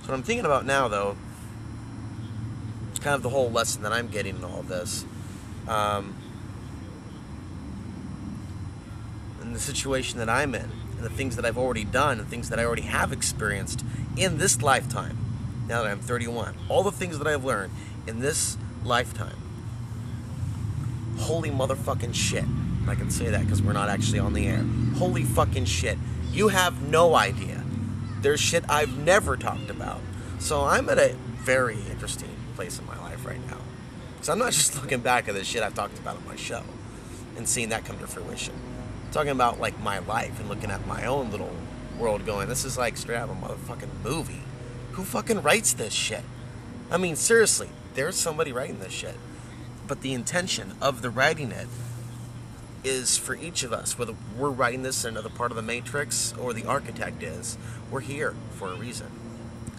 So what I'm thinking about now, though, is kind of the whole lesson that I'm getting in all of this. And the situation that I'm in, and the things that I've already done, and things that I already have experienced in this lifetime, now that I'm 31. All the things that I've learned in this lifetime. Holy motherfucking shit. I can say that because we're not actually on the air. Holy fucking shit. You have no idea. There's shit I've never talked about. So I'm at a very interesting place in my life right now. So I'm not just looking back at the shit I've talked about on my show and seeing that come to fruition. I'm talking about like my life and looking at my own little world going, this is like straight out of a motherfucking movie. Who fucking writes this shit? I mean, seriously, there's somebody writing this shit. But the intention of the writing it is for each of us, whether we're writing this in another part of the Matrix or the architect is, we're here for a reason.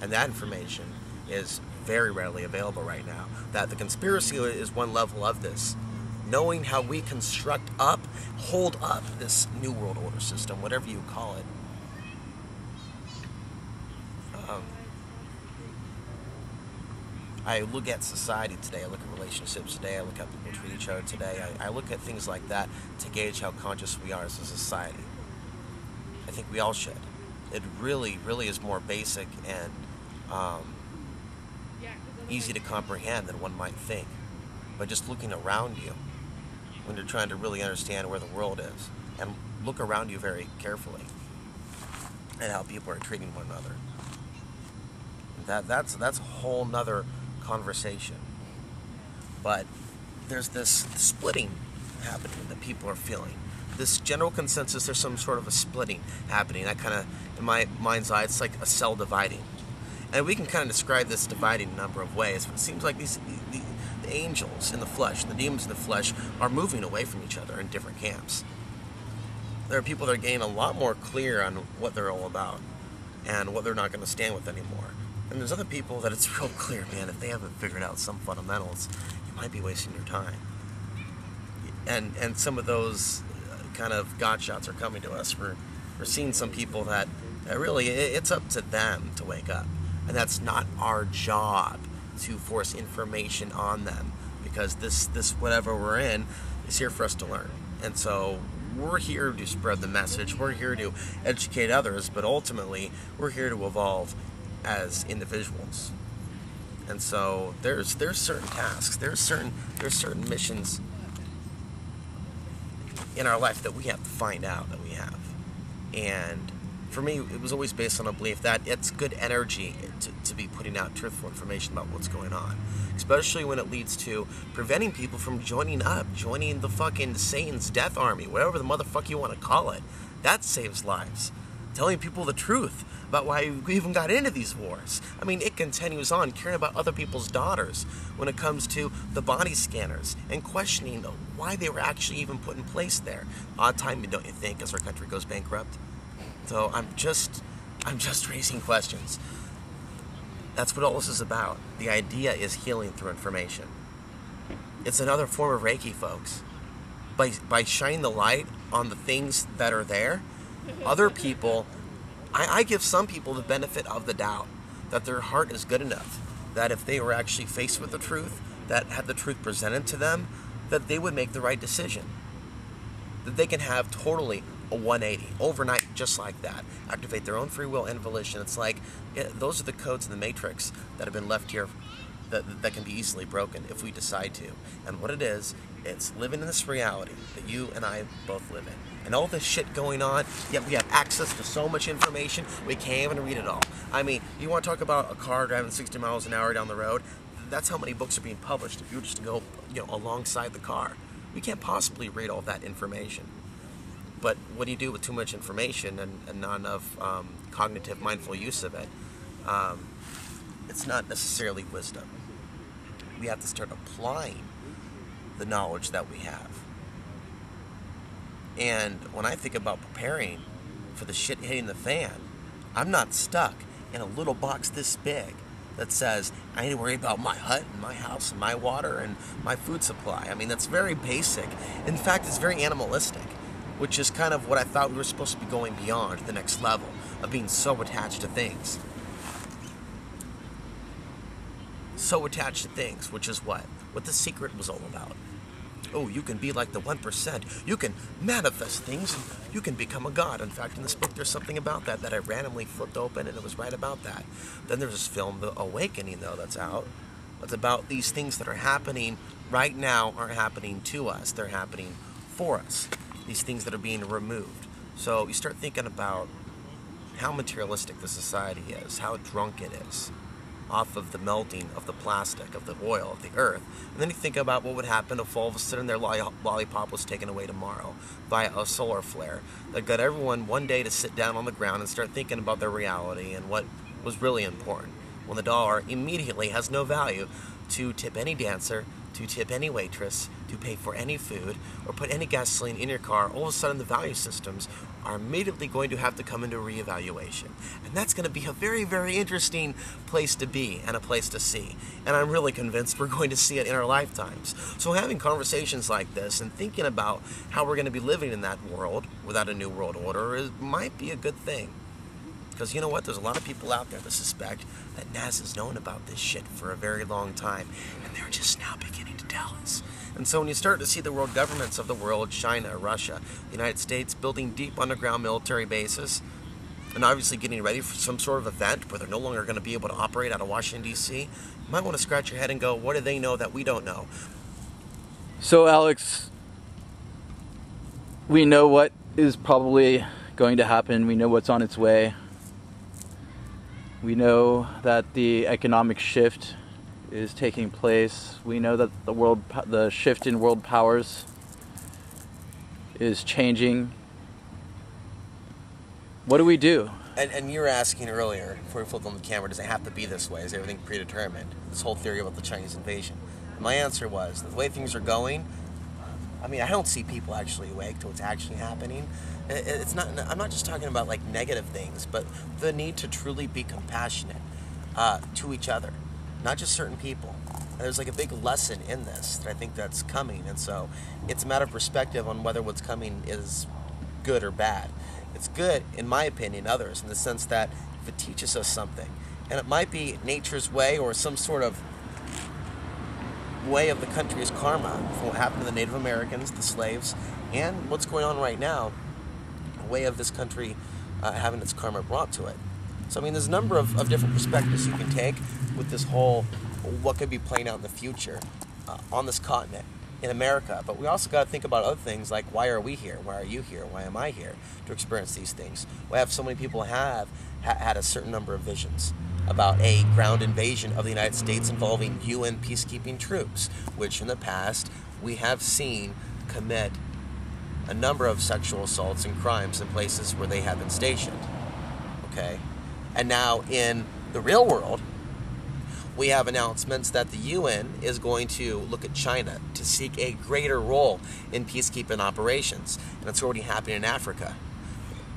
And that information is very readily available right now. That the conspiracy is one level of this. Knowing how we construct up, hold up this New World Order system, whatever you call it. I look at society today, I look at relationships today, I look at people treat each other today, I look at things like that to gauge how conscious we are as a society. I think we all should. It really, really is more basic and easy to comprehend than one might think. But just looking around you, when you're trying to really understand where the world is, and look around you very carefully, and how people are treating one another. That's a whole nother conversation. But there's this splitting happening that people are feeling. This general consensus, there's some sort of a splitting happening. That kind of, in my mind's eye, it's like a cell dividing. And we can kind of describe this dividing in a number of ways. But it seems like the angels in the flesh, the demons in the flesh, are moving away from each other in different camps. There are people that are getting a lot more clear on what they're all about and what they're not going to stand with anymore. And there's other people that it's real clear, man, if they haven't figured out some fundamentals, you might be wasting your time. And some of those kind of God shots are coming to us. We're seeing some people that really, it's up to them to wake up. And that's not our job to force information on them, because this whatever we're in is here for us to learn. And so we're here to spread the message. We're here to educate others, but ultimately we're here to evolve as individuals. And so there's certain tasks, there's certain missions in our life that we have to find out that we have. And for me, it was always based on a belief that it's good energy to be putting out truthful information about what's going on, especially when it leads to preventing people from joining the fucking Satan's death army, whatever the motherfucker you want to call it. That saves lives. Telling people the truth about why we even got into these wars. I mean, it continues on, caring about other people's daughters when it comes to the body scanners and questioning why they were actually even put in place there. Odd timing, don't you think, as our country goes bankrupt? So I'm just raising questions. That's what all this is about. The idea is healing through information. It's another form of Reiki, folks. By shining the light on the things that are there, other people, I give some people the benefit of the doubt that their heart is good enough, that if they were actually faced with the truth, that had the truth presented to them, that they would make the right decision. That they can have totally a 180 overnight, just like that. Activate their own free will and volition. It's like, those are the codes in the Matrix that have been left here that can be easily broken if we decide to. And what it is, it's living in this reality that you and I both live in. And all this shit going on, yet we have access to so much information, we can't even read it all. I mean, you want to talk about a car driving 60 miles an hour down the road? That's how many books are being published if you were just to go, alongside the car. We can't possibly read all that information. But what do you do with too much information and not enough cognitive, mindful use of it? It's not necessarily wisdom. We have to start applying the knowledge that we have. And when I think about preparing for the shit hitting the fan, I'm not stuck in a little box this big that says, I need to worry about my hut and my house and my water and my food supply. I mean, that's very basic. In fact, it's very animalistic, which is kind of what I thought we were supposed to be going beyond, the next level of being so attached to things. so attached to things, which is what The Secret was all about. Oh, you can be like the 1%. You can manifest things, and you can become a god. In fact, in this book, there's something about that I randomly flipped open, and it was right about that. Then there's this film, The Awakening, though, that's out. It's about these things that are happening right now aren't happening to us. They're happening for us. These things that are being removed. So you start thinking about how materialistic the society is, how drunk it is off of the melting of the plastic, of the oil, of the earth. And then you think about what would happen if all of a sudden their lollipop was taken away tomorrow via a solar flare that got everyone one day to sit down on the ground and start thinking about their reality and what was really important. When the dollar immediately has no value to tip any dancer, to tip any waitress, to pay for any food, or put any gasoline in your car, all of a sudden the value systems are immediately going to have to come into reevaluation. And that's going to be a very, very interesting place to be and a place to see. And I'm really convinced we're going to see it in our lifetimes. So having conversations like this and thinking about how we're going to be living in that world without a new world order might be a good thing. Because you know what? There's a lot of people out there that suspect that NASA's known about this shit for a very long time, and they're just now beginning to tell us. And so when you start to see the world governments of the world, China, Russia, the United States, building deep underground military bases, and obviously getting ready for some sort of event where they're no longer going to be able to operate out of Washington, D.C., you might want to scratch your head and go, what do they know that we don't know? So, Alex, we know what is probably going to happen. We know what's on its way. We know that the economic shift is taking place. We know that the shift in world powers is changing. What do we do? And you were asking earlier, before we flipped on the camera, does it have to be this way? Is everything predetermined? This whole theory about the Chinese invasion. And my answer was, the way things are going, I mean, I don't see people actually awake to what's actually happening. It's not. I'm not just talking about like negative things, but the need to truly be compassionate to each other, not just certain people. And there's like a big lesson in this that I think that's coming, and so it's a matter of perspective on whether what's coming is good or bad. It's good, in my opinion, others, in the sense that if it teaches us something, and it might be nature's way or some sort of way of the country's karma from what happened to the Native Americans, the slaves, and what's going on right now, a way of this country having its karma brought to it. So, I mean, there's a number of different perspectives you can take with this whole what could be playing out in the future on this continent, in America. But we also got to think about other things like, why are we here? Why are you here? Why am I here to experience these things? Why have so many people had a certain number of visions about a ground invasion of the United States involving UN peacekeeping troops, which in the past we have seen commit a number of sexual assaults and crimes in places where they have been stationed. Okay? And now in the real world, we have announcements that the UN is going to look at China to seek a greater role in peacekeeping operations. And it's already happening in Africa.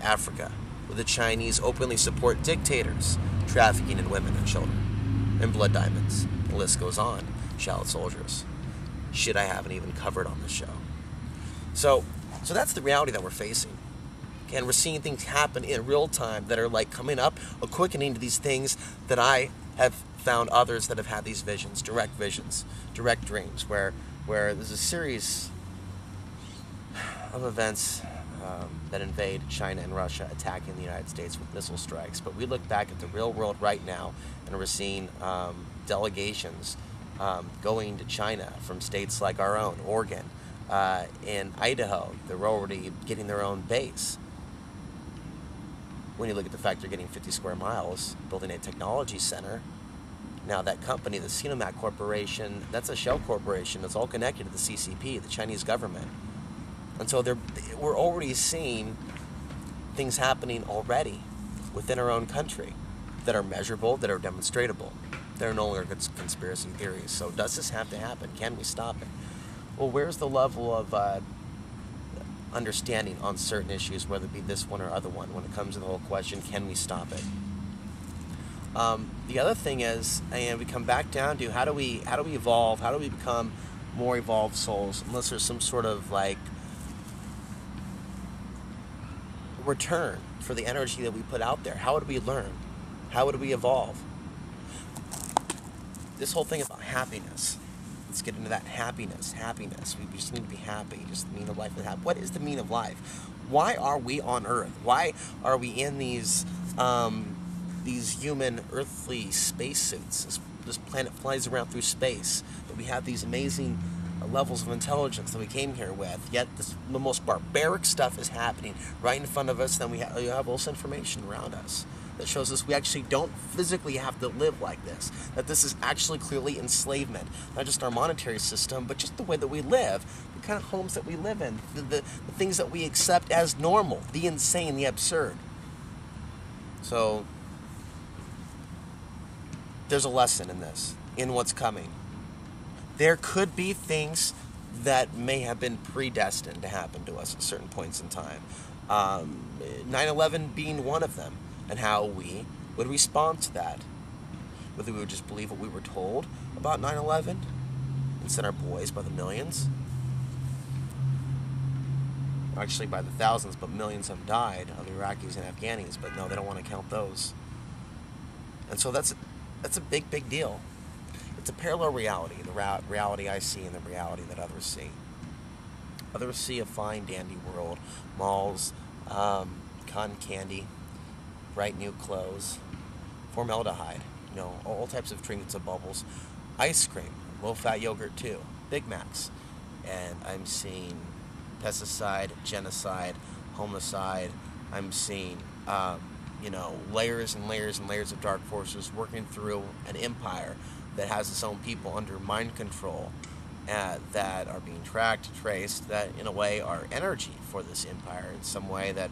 Where the Chinese openly support dictators trafficking in women and children, and blood diamonds. The list goes on. Child soldiers. Shit I haven't even covered on the show. So that's the reality that we're facing. And we're seeing things happen in real time that are like coming up, a quickening to these things that I have found others that have had these visions, direct dreams, where there's a series of events that invade China and Russia, attacking the United States with missile strikes. But we look back at the real world right now, and we're seeing delegations going to China from states like our own, Oregon, in Idaho. They're already getting their own base. When you look at the fact they're getting 50 square miles, building a technology center. Now that company, the Sinomac Corporation, that's a shell corporation that's all connected to the CCP, the Chinese government. And so we're already seeing things happening already within our own country that are measurable, that are demonstratable. They're no longer conspiracy theories. So does this have to happen? Can we stop it? Well, where's the level of understanding on certain issues, whether it be this one or other one, when it comes to the whole question, can we stop it? The other thing is, and we come back down to how do we evolve? How do we become more evolved souls? Unless there's some sort of like return for the energy that we put out there. How would we learn? How would we evolve? this whole thing is about happiness. Let's get into that happiness. We just need to be happy. Just the meaning of life is happy. What is the meaning of life? Why are we on Earth? Why are we in these human earthly spacesuits? This planet flies around through space, but we have these amazing levels of intelligence that we came here with. Yet the most barbaric stuff is happening right in front of us. Then we have all this information around us that shows us we actually don't physically have to live like this. That this is actually clearly enslavement. Not just our monetary system, but just the way that we live, the kind of homes that we live in, the things that we accept as normal, the insane, the absurd. So there's a lesson in this, in what's coming. There could be things that may have been predestined to happen to us at certain points in time. 9/11 being one of them, and how we would respond to that. Whether we would just believe what we were told about 9/11 and send our boys by the millions. Actually by the thousands, but millions have died of Iraqis and Afghanis, but no, they don't want to count those. And so that's a big, big deal. It's a parallel reality, the reality I see and the reality that others see. Others see a fine, dandy world, malls, cotton candy, bright new clothes, formaldehyde, all types of trinkets of bubbles, ice cream, low-fat yogurt too, Big Macs. And I'm seeing pesticide, genocide, homicide. I'm seeing layers and layers and layers of dark forces working through an empire that has its own people under mind control, that are being tracked, traced, that in a way are energy for this empire in some way that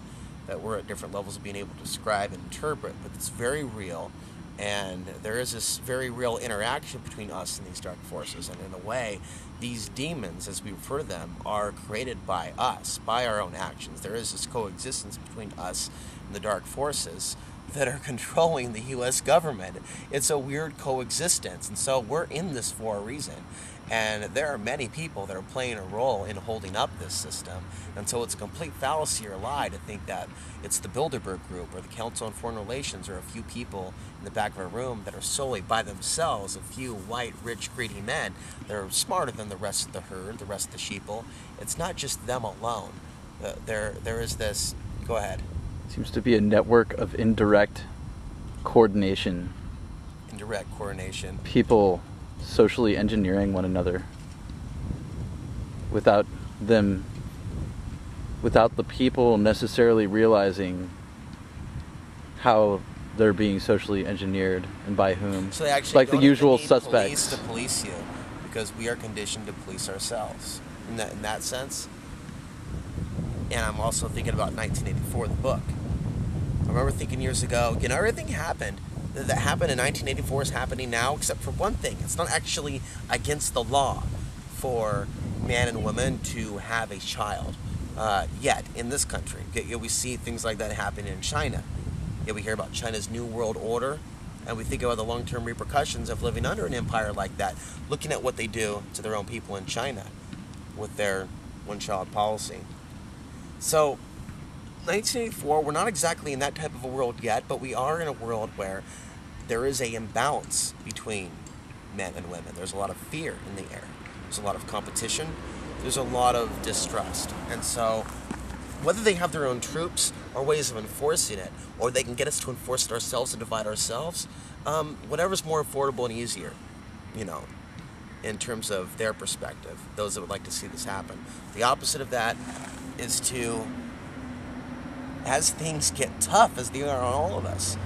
we're at different levels of being able to describe and interpret, but it's very real. And there is this very real interaction between us and these dark forces. And in a way, these demons, as we refer to them, are created by us, by our own actions. There is this coexistence between us and the dark forces that are controlling the U.S. government. It's a weird coexistence. And so we're in this for a reason. And there are many people that are playing a role in holding up this system. And so it's a complete fallacy or lie to think that it's the Bilderberg Group or the Council on Foreign Relations or a few people in the back of a room that are solely by themselves, a few white, rich, greedy men that are smarter than the rest of the herd, the rest of the sheeple. It's not just them alone. There is this... Go ahead. Seems to be a network of indirect coordination. Indirect coordination. People socially engineering one another without the people necessarily realizing how they're being socially engineered and by whom. So they actually like the usual suspects. Police to police you, because we are conditioned to police ourselves in that sense. And I'm also thinking about 1984, the book. I remember thinking years ago, everything happened that happened in 1984 is happening now, except for one thing. It's not actually against the law for man and woman to have a child yet in this country. We see things like that happening in China. We hear about China's New World Order, and we think about the long-term repercussions of living under an empire like that, looking at what they do to their own people in China with their one-child policy. So 1984, we're not exactly in that type of a world yet, but we are in a world where there is an imbalance between men and women. There's a lot of fear in the air. There's a lot of competition. There's a lot of distrust. And so whether they have their own troops or ways of enforcing it, or they can get us to enforce it ourselves and divide ourselves, whatever's more affordable and easier, in terms of their perspective, those that would like to see this happen. The opposite of that is to, as things get tough, as they are on all of us,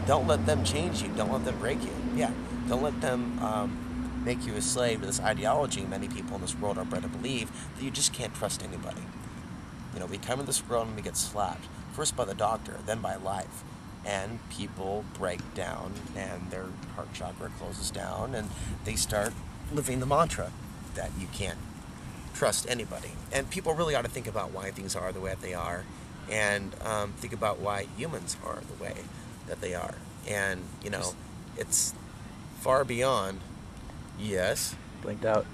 don't let them change you. Don't let them break you. Yeah, don't let them make you a slave to this ideology many people in this world are bred to believe, that you just can't trust anybody. We come in this world and we get slapped, first by the doctor, then by life. And people break down and their heart chakra closes down and they start living the mantra that you can't trust anybody. And people really ought to think about why things are the way that they are, and think about why humans are the way that they are. And, it's far beyond, yes. Blinked out.